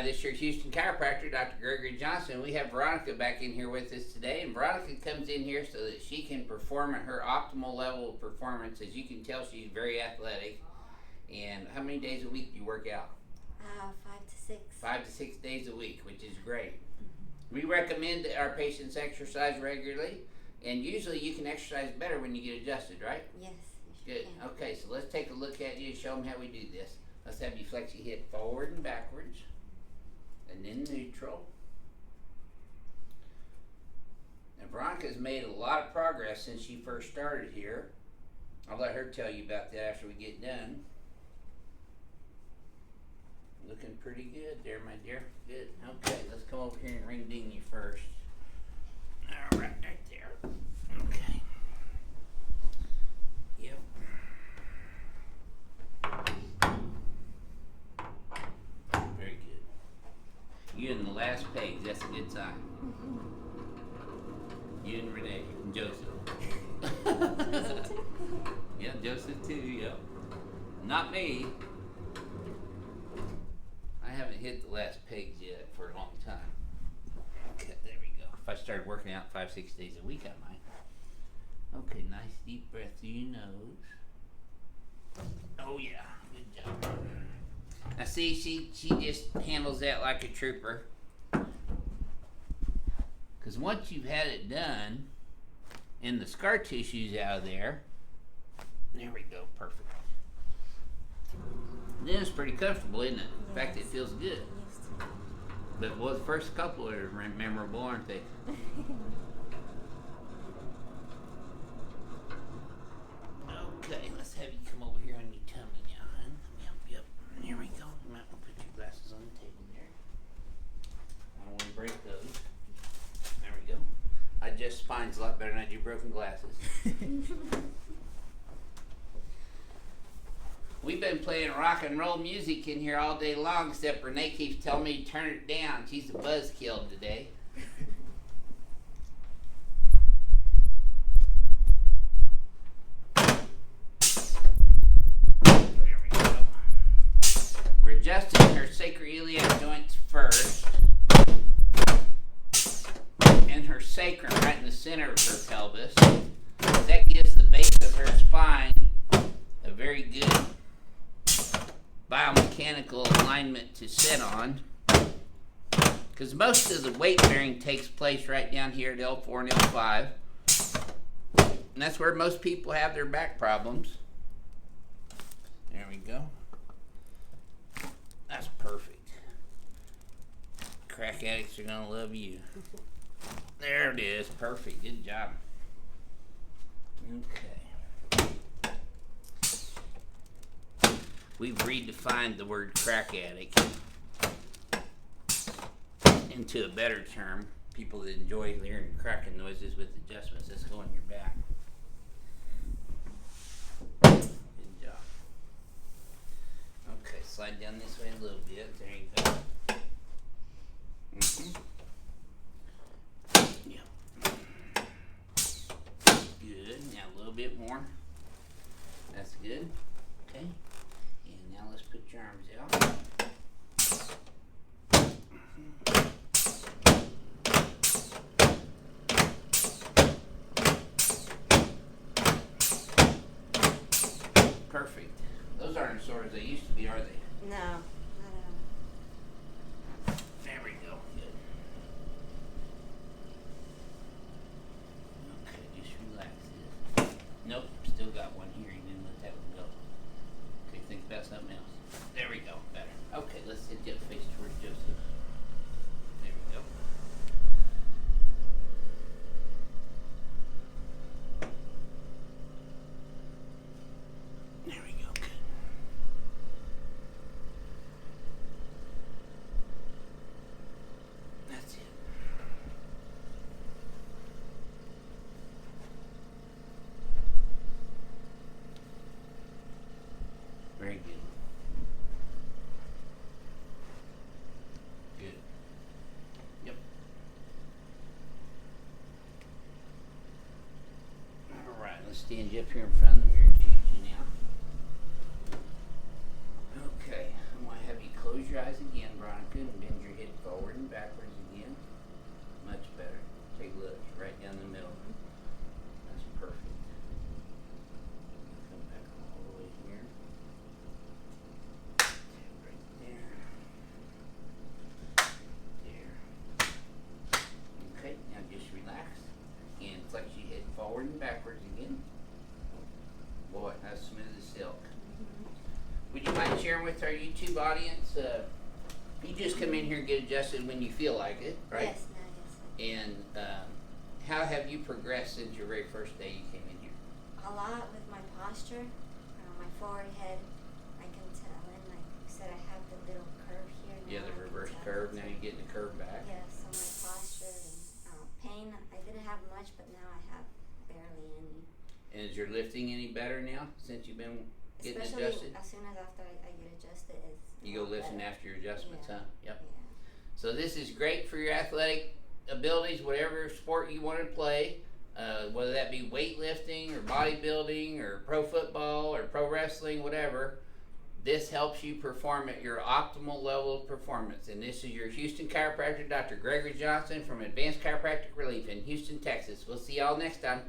This year's Houston chiropractor, Dr. Gregory Johnson. We have Veronica back in here with us today, and Veronica comes in here so that she can perform at her optimal level of performance. As you can tell, she's very athletic. And how many days a week do you work out? 5 to 6. 5 to 6 days a week, which is great. We recommend that our patients exercise regularly, and usually you can exercise better when you get adjusted, right? Yes. Good. Okay, so let's take a look at you and show them how we do this. Let's have you flex your hip forward and backwards, and then neutral. Now, Veronica's made a lot of progress since she first started here. I'll let her tell you about that after we get done. Looking pretty good there, my dear. Good. Okay, let's come over here and ring ding you first. All right, right there. Okay. Yep. Very good. You and the last page, that's a good sign. You and Renee and Joseph. Yeah, Joseph too, yep. Not me. I haven't hit the last page yet for a long time. Okay, there we go. If I started working out 5-6 days a week, I might. Okay, nice deep breath through your nose. Oh yeah, good job. Now see, she just handles that like a trooper. Because once you've had it done, and the scar tissue's out of there we go, perfect. Then it's pretty comfortable, isn't it? In fact, it feels good. Yes. But the first couple are memorable, aren't they? Okay, let's have you come over here on your tummy now, hon. Yep. Here we go. You might want to put your glasses on the table there. I don't want to break those. There we go. I adjust spines a lot better than I do broken glasses. We've been playing rock and roll music in here all day long, except Renee keeps telling me to turn it down. She's a buzzkill today. There we go. We're adjusting her sacroiliac joints first, and her sacrum right in the center of her pelvis. That gives the base of her spine a very good biomechanical alignment to sit on, because most of the weight bearing takes place right down here at L4 and L5, and that's where most people have their back problems. There we go. That's perfect. Crack addicts are gonna love you. There it is. Perfect. Good job. Okay. We've redefined the word crack addict into a better term. People that enjoy hearing cracking noises with adjustments. Let's go on your back. Good job. Okay, slide down this way a little bit. There you go. Yep. Good. Now a little bit more. That's good. Okay. Now let's put your arms out. Perfect. Those aren't as sore as they used to be, are they? No, not at all. There we go. Good. Okay, just relax this. Nope, still got one here. You didn't let that one go. Okay, think about something else. There we go. Better. Okay, let's sit the face towards Joseph. There we go. There we go. Good. That's it. Very good. Good. Yep. All right, let's stand you up here in front of the mirror and choose you now. Okay, I'm going to have you close your eyes again, Veronica, and bend YouTube audience, you just come in here and get adjusted when you feel like it, right? Yes, no, yes. And how have you progressed since your very first day you came in here? A lot with my posture, my forehead. I can tell, and like you said, I have the little curve here now. Yeah, the reverse curve. Now you're getting the curve back. Yeah, so my posture and pain. I didn't have much, but now I have barely any. And is your lifting any better now since you've been getting Especially adjusted? as soon as after I get adjusted, it's You go lifting after your adjustments, Yeah. huh? Yep. Yeah. So this is great for your athletic abilities, whatever sport you want to play, whether that be weightlifting or bodybuilding or pro football or pro wrestling, whatever. This helps you perform at your optimal level of performance. And this is your Houston chiropractor, Dr. Gregory Johnson from Advanced Chiropractic Relief in Houston, Texas. We'll see y'all next time.